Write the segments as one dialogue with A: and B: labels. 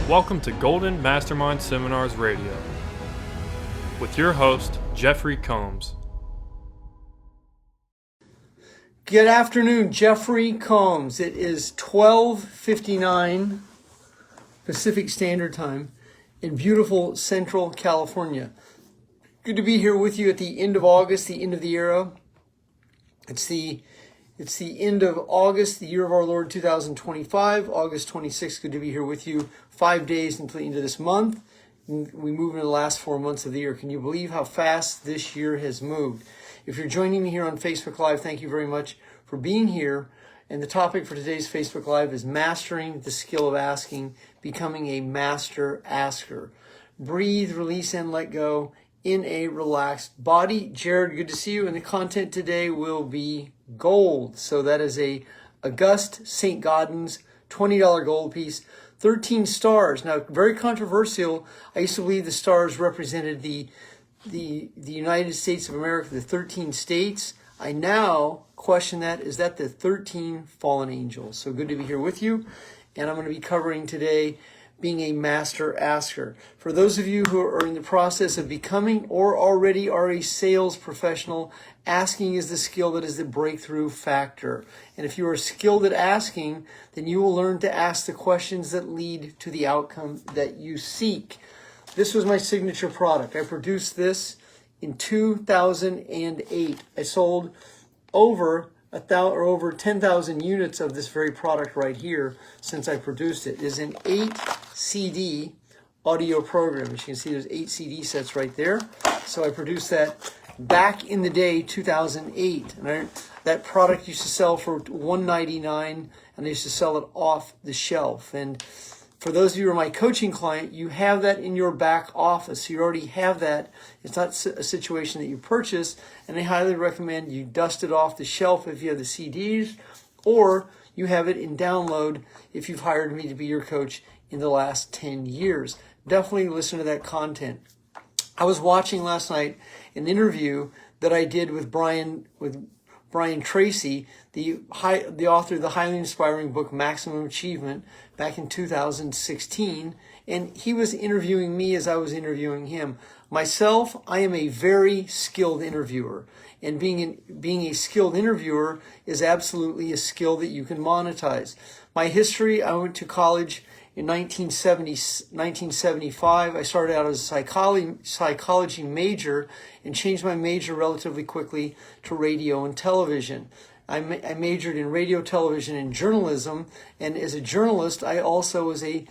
A: Welcome to Golden Mastermind Seminars Radio with your host, Jeffrey Combs.
B: Good afternoon, Jeffrey Combs. It is 12:59 Pacific Standard Time in beautiful Central California. Good to be here with you at the end of August, the end of the era. It's the end of August, the year of our Lord 2025, August 26th. Good to be here with you 5 days until the end of this month. We move into the last 4 months of the year. Can you believe how fast this year has moved? If you're joining me here on Facebook Live, thank you very much for being here. And the topic for today's Facebook Live is mastering the skill of asking, becoming a master asker. Breathe, release, and let go in a relaxed body. Jared, good to see you. And the content today will be gold. So that is a August St. Gaudens $20 gold piece, 13 stars. Now, very controversial. I used to believe the stars represented the United States of America, the 13 states. I now question that. Is that the 13 fallen angels? So good to be here with you. And I'm going to be covering today being a master asker. For those of you who are in the process of becoming or already are a sales professional, asking is the skill that is the breakthrough factor. And if you are skilled at asking, then you will learn to ask the questions that lead to the outcome that you seek. This was my signature product. I produced this in 2008. I sold over 10,000 units of this very product right here since I produced it. It is an 8 CD audio program. As you can see, there's 8 CD sets right there. So I produced that back in the day, 2008. And that product used to sell for $199, and I used to sell it off the shelf. And for those of you who are my coaching client, you have that in your back office. So you already have that. It's not a situation that you purchase, and I highly recommend you dust it off the shelf if you have the CDs, or you have it in download if you've hired me to be your coach in the last 10 years. Definitely listen to that content. I was watching last night an interview that I did with Brian Tracy, the author of the highly inspiring book Maximum Achievement, back in 2016, and he was interviewing me as I was interviewing him. Myself, I am a very skilled interviewer, and being a skilled interviewer is absolutely a skill that you can monetize. My history: I went to college in 1975. I started out as a psychology major and changed my major relatively quickly to radio and television. I majored in radio, television, and journalism. And as a journalist, I also was a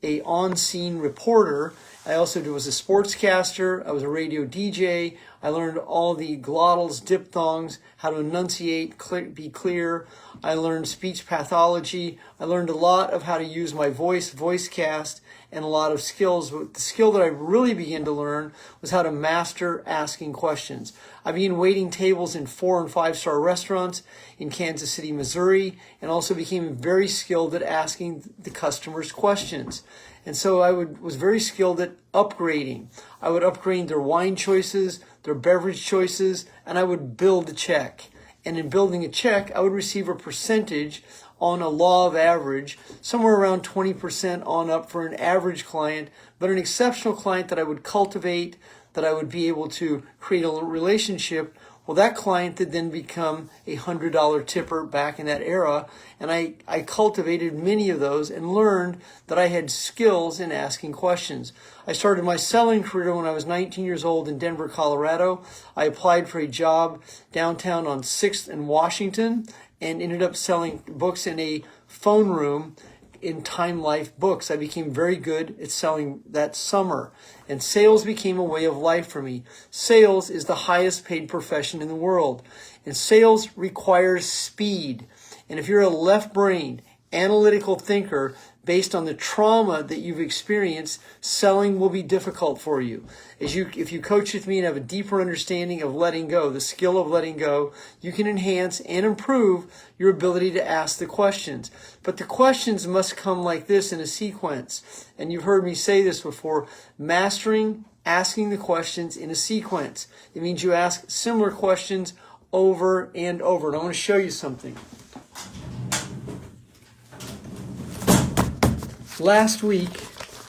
B: on-scene reporter. I also was a sportscaster. I was a radio DJ. I learned all the glottals, diphthongs, how to enunciate, be clear. I learned speech pathology. I learned a lot of how to use my voice cast, and a lot of skills. But the skill that I really began to learn was how to master asking questions. I began waiting tables in 4- and 5-star restaurants in Kansas City, Missouri, and also became very skilled at asking the customers questions. And so I was very skilled at upgrading. I would upgrade their wine choices, their beverage choices, and I would build a check. And in building a check, I would receive a percentage on a law of average, somewhere around 20% on up for an average client, but an exceptional client that I would cultivate, that I would be able to create a relationship. Well, that client did then become a $100 tipper back in that era, and I cultivated many of those and learned that I had skills in asking questions. I started my selling career when I was 19 years old in Denver, Colorado. I applied for a job downtown on 6th and Washington and ended up selling books in a phone room in Time Life Books. I became very good at selling that summer, and sales became a way of life for me. Sales is the highest paid profession in the world, and sales requires speed. And if you're a left-brained, analytical thinker, based on the trauma that you've experienced, selling will be difficult for you. If you coach with me and have a deeper understanding of letting go, the skill of letting go, you can enhance and improve your ability to ask the questions. But the questions must come like this in a sequence. And you've heard me say this before: mastering asking the questions in a sequence. It means you ask similar questions over and over. And I want to show you something. Last week,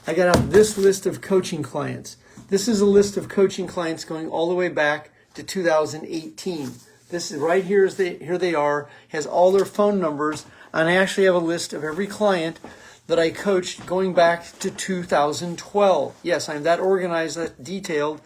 B: I got out this list of coaching clients. This is a list of coaching clients going all the way back to 2018. This is right here. Here they are. Has all their phone numbers, and I actually have a list of every client that I coached going back to 2012. Yes, I'm that organized, that detailed,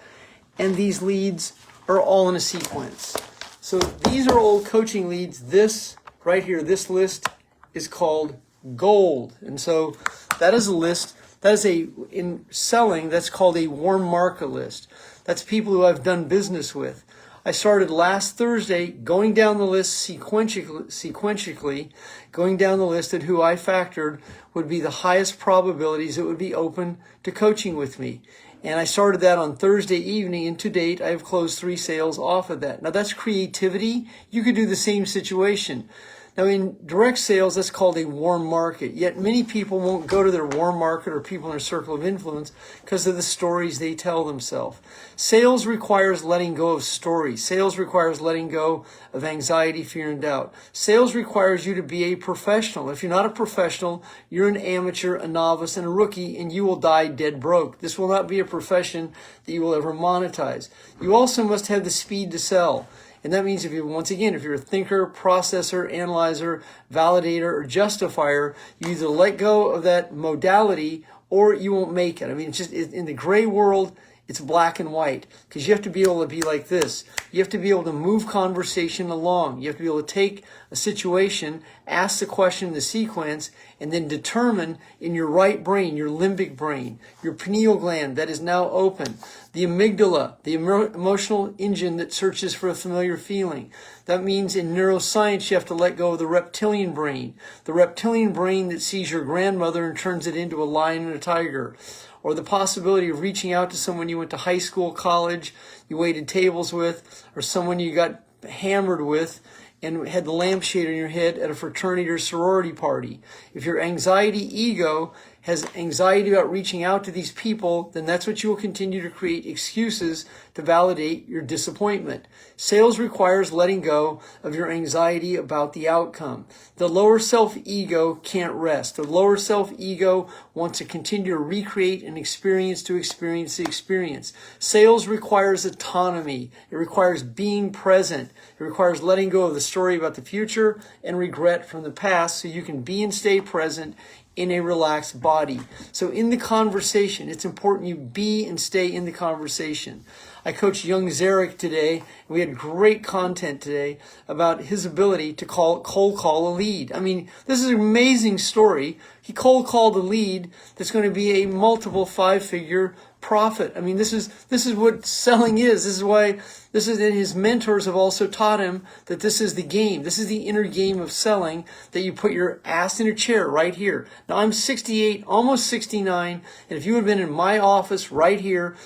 B: and these leads are all in a sequence. So these are all coaching leads. This right here, this list is called gold, and so that is a list. That is in selling, that's called a warm market list. That's people who I've done business with. I started last Thursday going down the list sequentially, going down the list at who I factored would be the highest probabilities that would be open to coaching with me. And I started that on Thursday evening, and to date, I have closed 3 sales off of that. Now that's creativity. You could do the same situation. Now in direct sales, that's called a warm market. Yet many people won't go to their warm market or people in their circle of influence because of the stories they tell themselves. Sales requires letting go of stories. Sales requires letting go of anxiety, fear, and doubt. Sales requires you to be a professional. If you're not a professional, you're an amateur, a novice, and a rookie, and you will die dead broke. This will not be a profession that you will ever monetize. You also must have the speed to sell. And that means if you're a thinker, processor, analyzer, validator, or justifier, you either let go of that modality or you won't make it. I mean, it's just in the gray world, it's black and white, because you have to be able to be like this. You have to be able to move conversation along. You have to be able to take a situation, ask the question in the sequence, and then determine in your right brain, your limbic brain, your pineal gland that is now open, the amygdala, the emotional engine that searches for a familiar feeling. That means in neuroscience, you have to let go of the reptilian brain that sees your grandmother and turns it into a lion and a tiger. Or the possibility of reaching out to someone you went to high school, college, you waited tables with, or someone you got hammered with and had the lampshade on your head at a fraternity or sorority party. If your anxiety ego has anxiety about reaching out to these people, then that's what you will continue to create excuses to validate your disappointment. Sales requires letting go of your anxiety about the outcome. The lower self-ego can't rest. The lower self-ego wants to continue to recreate an experience to experience the experience. Sales requires autonomy. It requires being present. It requires letting go of the story about the future and regret from the past so you can be and stay present in a relaxed body. So in the conversation, it's important you be and stay in the conversation. I coached young Zarek today. We had great content today about his ability to cold call a lead. I mean, this is an amazing story. He cold called a lead that's going to be a multiple 5-figure profit. I mean, this is what selling is. And his mentors have also taught him that this is the game. This is the inner game of selling, that you put your ass in a chair right here. Now I'm 68, almost 69, and if you had been in my office right here,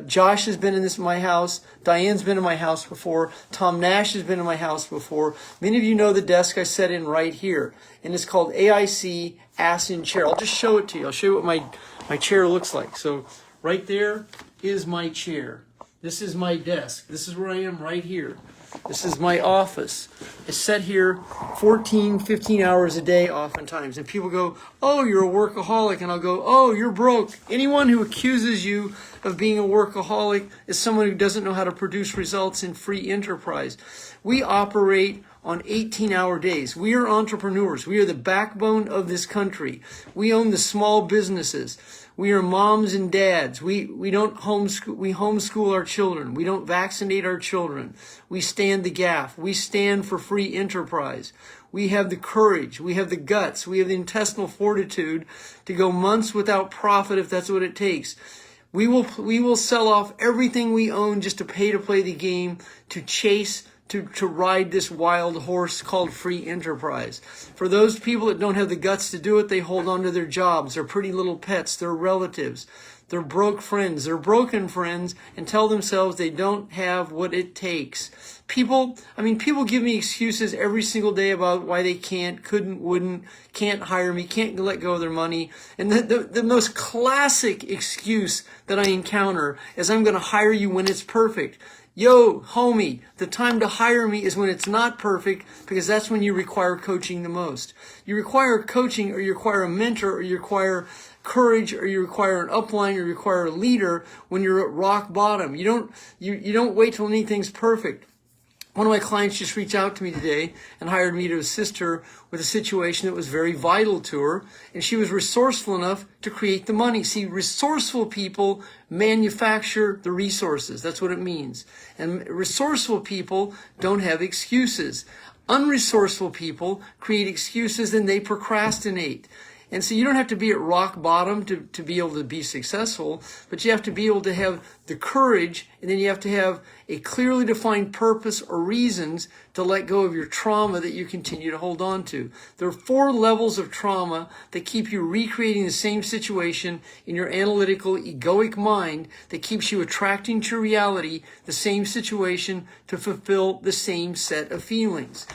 B: Josh has been in my house. Diane's been in my house before. Tom Nash has been in my house before. Many of you know the desk I sat in right here, and it's called AIC Ass in Chair. I'll just show it to you. I'll show you what my chair looks like. So right there is my chair. This is my desk. This is where I am right here. This is my office. I sit here 14, 15 hours a day oftentimes. And people go, oh, you're a workaholic. And I'll go, oh, you're broke. Anyone who accuses you of being a workaholic is someone who doesn't know how to produce results in free enterprise. We operate on 18-hour days. We are entrepreneurs. We are the backbone of this country. We own the small businesses. We are moms and dads. We don't homeschool. We homeschool our children. We don't vaccinate our children. We stand the gap. We stand for free enterprise. We have the courage. We have the guts. We have the intestinal fortitude to go months without profit if that's what it takes. We will sell off everything we own just to pay to play the game, to chase, to ride this wild horse called free enterprise. For those people that don't have the guts to do it, they hold on to their jobs, their pretty little pets, their relatives, their broke friends, their broken friends, and tell themselves they don't have what it takes. People give me excuses every single day about why they can't, couldn't, wouldn't, can't hire me, can't let go of their money. And the most classic excuse that I encounter is, I'm going to hire you when it's perfect. Yo, homie, the time to hire me is when it's not perfect, because that's when you require coaching the most. You require coaching, or you require a mentor, or you require courage, or you require an upline, or you require a leader when you're at rock bottom. You don't wait till anything's perfect. One of my clients just reached out to me today and hired me to assist her with a situation that was very vital to her, and she was resourceful enough to create the money. See, resourceful people manufacture the resources. That's what it means. And resourceful people don't have excuses. Unresourceful people create excuses and they procrastinate. And so you don't have to be at rock bottom to be able to be successful, but you have to be able to have the courage, and then you have to have a clearly defined purpose or reasons to let go of your trauma that you continue to hold on to. There are 4 levels of trauma that keep you recreating the same situation in your analytical, egoic mind that keeps you attracting to reality the same situation to fulfill the same set of feelings.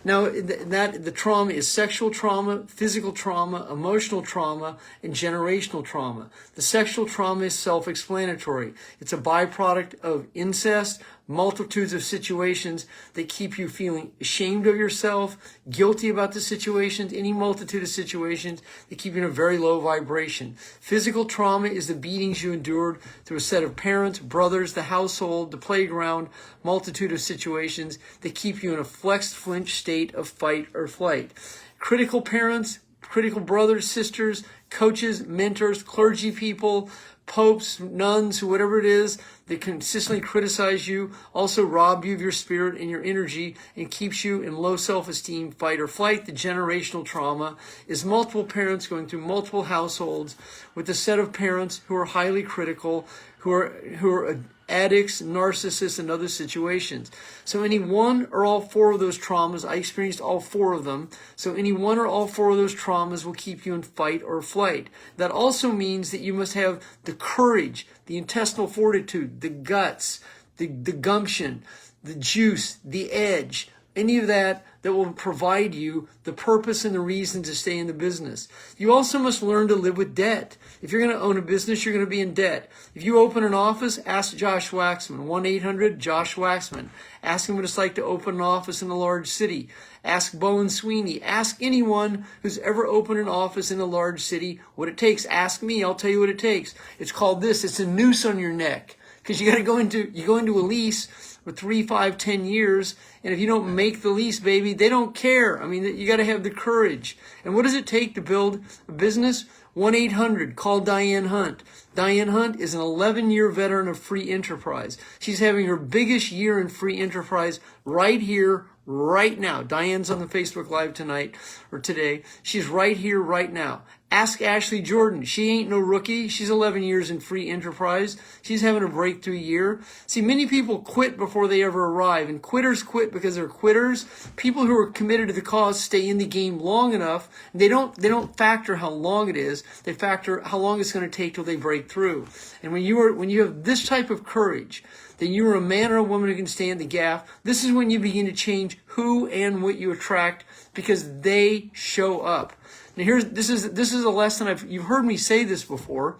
B: Now, the trauma is sexual trauma, physical trauma, emotional trauma, and generational trauma. The sexual trauma is self-explanatory. It's a byproduct of incest, multitudes of situations that keep you feeling ashamed of yourself, guilty about the situations, any multitude of situations that keep you in a very low vibration. Physical trauma is the beatings you endured through a set of parents, brothers, the household, the playground, multitude of situations that keep you in a flexed flinch state of fight or flight. Critical parents, critical brothers, sisters, coaches, mentors, clergy people, popes, nuns, whatever it is that consistently criticize you, also rob you of your spirit and your energy and keeps you in low self-esteem, fight or flight. The generational trauma is multiple parents going through multiple households with a set of parents who are highly critical, who are addicts, narcissists, and other situations. So any one or all 4 of those traumas, I experienced all 4 of them, so any one or all 4 of those traumas will keep you in fight or flight. That also means that you must have the courage, the intestinal fortitude, the guts, the gumption, the juice, the edge, any of that will provide you the purpose and the reason to stay in the business. You also must learn to live with debt. If you're going to own a business, you're going to be in debt. If you open an office, ask Josh Waxman, 1-800-JOSH-WAXMAN. Ask him what it's like to open an office in a large city. Ask Bowen Sweeney. Ask anyone who's ever opened an office in a large city what it takes. Ask me, I'll tell you what it takes. It's called this. It's a noose on your neck. Because you go into a lease for 3, 5, 10 years, and if you don't make the lease, baby, they don't care. I mean, you got to have the courage. And what does it take to build a business? 1-800, call Diane Hunt. Diane Hunt is an 11-year veteran of free enterprise. She's having her biggest year in free enterprise right here, right now. Diane's on the Facebook Live tonight or today. She's right here, right now. Ask Ashley Jordan. She ain't no rookie. She's 11 years in free enterprise. She's having a breakthrough year. See, many people quit before they ever arrive, and quitters quit because they're quitters. People who are committed to the cause stay in the game long enough. And they don't factor how long it is. They factor how long it's going to take till they break through. And when you have this type of courage, then you are a man or a woman who can stand the gap. This is when you begin to change who and what you attract, because they show up. Now this is a lesson you've heard me say this before,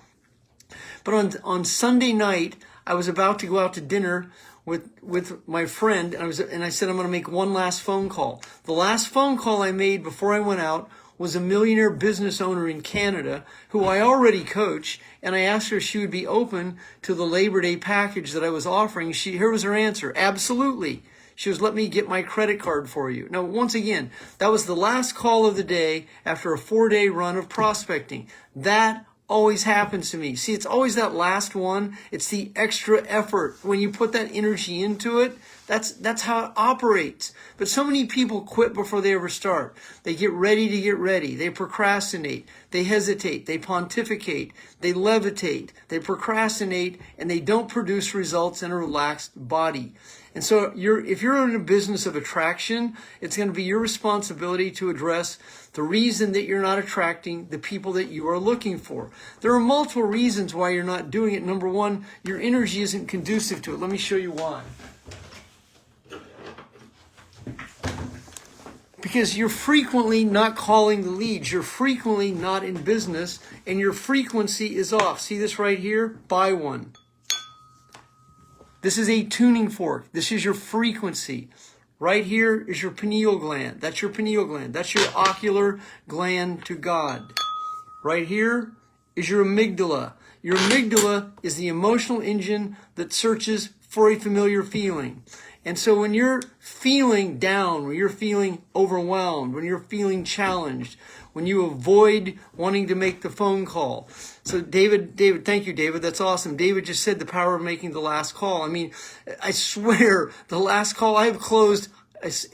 B: but on Sunday night I was about to go out to dinner with my friend, and I said I'm going to make one last phone call. The last phone call I made before I went out was a millionaire business owner in Canada who I already coach, and I asked her if she would be open to the Labor Day package that I was offering. Here was her answer: absolutely. She was, let me get my credit card for you. Now, once again, that was the last call of the day after a 4-day run of prospecting. That always happens to me. See, it's always that last one. It's the extra effort. When you put that energy into it, that's how it operates. But so many people quit before they ever start. They get ready to get ready. They procrastinate. They hesitate. They pontificate. They levitate. They procrastinate, and they don't produce results in a relaxed body. And so if you're in a business of attraction, it's going to be your responsibility to address the reason that you're not attracting the people that you are looking for. There are multiple reasons why you're not doing it. Number one, your energy isn't conducive to it. Let me show you why. Because you're frequently not calling the leads. You're frequently not in business, and your frequency is off. See this right here? Buy one. This is a tuning fork. This is your frequency. Right here is your pineal gland. That's your pineal gland. That's your ocular gland to God. Right here is your amygdala. Your amygdala is the emotional engine that searches for a familiar feeling. And so when you're feeling down, when you're feeling overwhelmed, when you're feeling challenged, when you avoid wanting to make the phone call. So David, thank you, David. That's awesome. David just said the power of making the last call. I mean, I swear the last call I have closed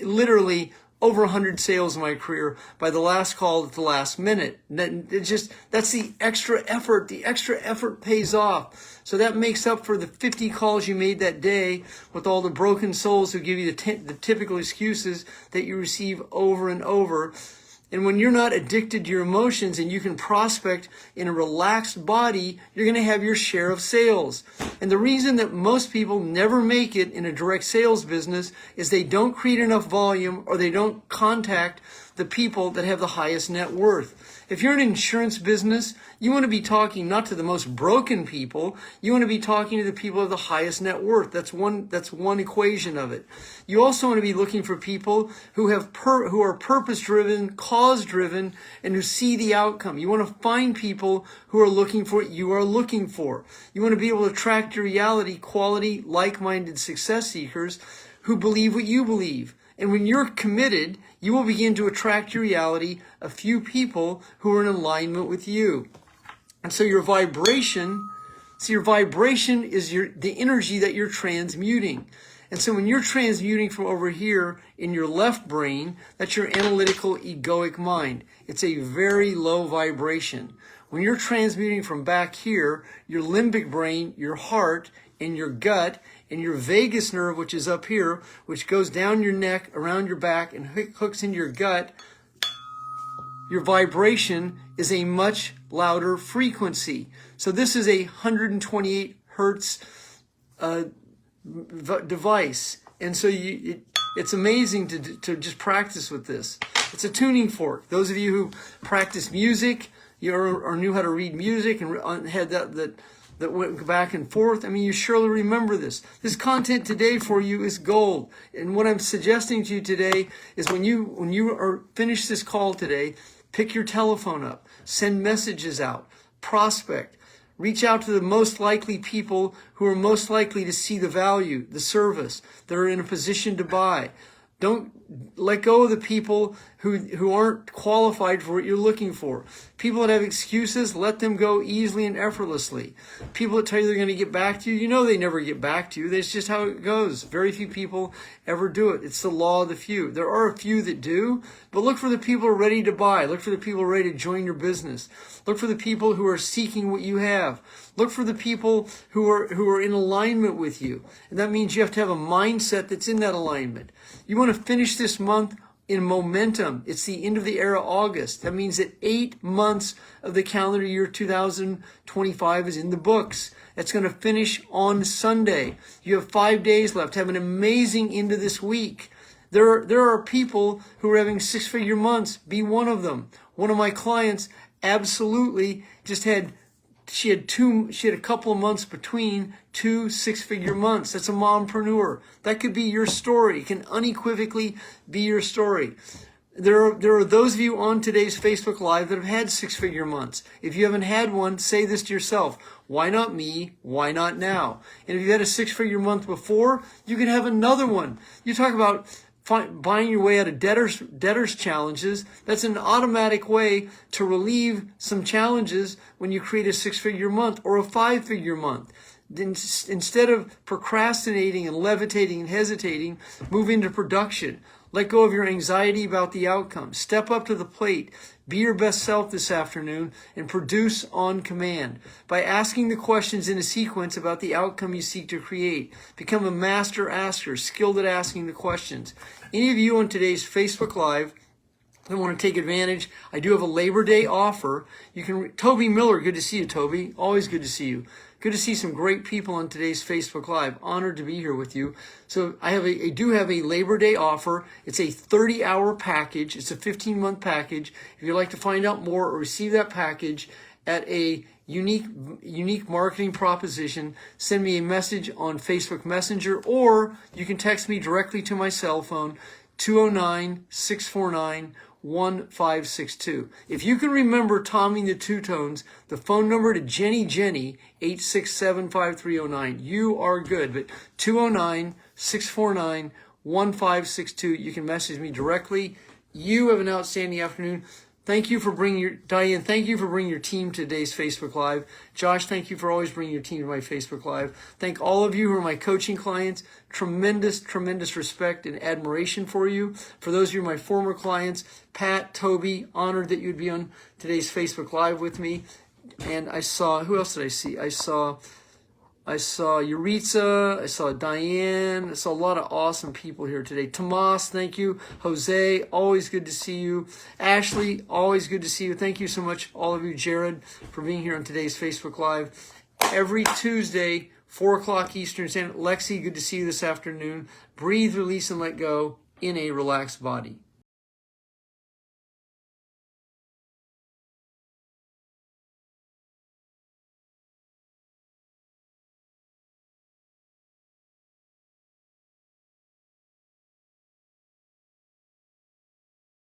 B: literally over 100 sales in my career by the last call at the last minute. That's the extra effort. The extra effort pays off. So that makes up for the 50 calls you made that day with all the broken souls who give you the typical excuses that you receive over and over. And when you're not addicted to your emotions and you can prospect in a relaxed body, you're going to have your share of sales. And the reason that most people never make it in a direct sales business is they don't create enough volume or they don't contact the people that have the highest net worth. If you're in an insurance business, you want to be talking not to the most broken people. You want to be talking to the people of the highest net worth. That's one equation of it. You also want to be looking for people who are purpose-driven, cause-driven, and who see the outcome. You want to find people who are looking for what you are looking for. You want to be able to attract to reality quality, like-minded success seekers who believe what you believe. And when you're committed, you will begin to attract to reality a few people who are in alignment with you. And so your vibration is the energy that you're transmuting. And so when you're transmuting from over here in your left brain, that's your analytical egoic mind. It's a very low vibration. When you're transmuting from back here, your limbic brain, your heart, and your gut, and your vagus nerve, which is up here, which goes down your neck, around your back, and hooks into your gut, your vibration is a much louder frequency. So this is a 128 hertz device. And so it's amazing to just practice with this. It's a tuning fork. Those of you who practice music, or knew how to read music and had that went back and forth, I mean, you surely remember this. This content today for you is gold. And what I'm suggesting to you today is when you are finished this call today, pick your telephone up, send messages out, prospect, reach out to the most likely people who are most likely to see the value, the service, that are in a position to buy. Don't let go of the people who aren't qualified for what you're looking for. People that have excuses, let them go easily and effortlessly. People that tell you they're going to get back to you, you know they never get back to you. That's just how it goes. Very few people ever do it. It's the law of the few. There are a few that do, but look for the people who are ready to buy. Look for the people ready to join your business. Look for the people who are seeking what you have. Look for the people who are in alignment with you. And that means you have to have a mindset that's in that alignment. You want to finish this month in momentum. It's the end of the era August. That means that 8 months of the calendar year 2025 is in the books. That's going to finish on Sunday. You have 5 days left. Have an amazing end of this week. There are people who are having six-figure months. Be one of them. One of my clients absolutely just had she had a couple of months between 2 six-figure months. That's a mompreneur. That could be your story. It can unequivocally be your story. There are those of you on today's Facebook Live that have had six-figure months. If you haven't had one, say this to yourself. Why not me? Why not now? And if you had a six-figure month before, you can have another one. You talk about buying your way out of debtors challenges. That's an automatic way to relieve some challenges when you create a six-figure month or a five-figure month. Instead of procrastinating and levitating and hesitating, move into production. Let go of your anxiety about the outcome. Step up to the plate. Be your best self this afternoon and produce on command by asking the questions in a sequence about the outcome you seek to create. Become a master asker, skilled at asking the questions. Any of you on today's Facebook Live that want to take advantage, I do have a Labor Day offer. Toby Miller, good to see you, Toby. Always good to see you. Good to see some great people on today's Facebook Live. Honored to be here with you. So I do have a Labor Day offer. It's a 30-hour package. It's a 15-month package. If you'd like to find out more or receive that package, at a unique marketing proposition, send me a message on Facebook Messenger, or you can text me directly to my cell phone, 209-649-1562. If you can remember Tommy the Two Tones, the phone number to Jenny, 867-5309, you are good. But 209-649-1562, you can message me directly. You have an outstanding afternoon. Thank you for bringing Diane, thank you for bringing your team to today's Facebook Live. Josh, thank you for always bringing your team to my Facebook Live. Thank all of you who are my coaching clients. Tremendous respect and admiration for you. For those of you who are my former clients, Pat, Toby, honored that you'd be on today's Facebook Live with me. And I saw, who else did I see? I saw Yuritsa, I saw Diane, I saw a lot of awesome people here today. Tomas, thank you. Jose, always good to see you. Ashley, always good to see you. Thank you so much, all of you. Jared, for being here on today's Facebook Live. Every Tuesday, 4 o'clock Eastern Standard. Lexi, good to see you this afternoon. Breathe, release, and let go in a relaxed body.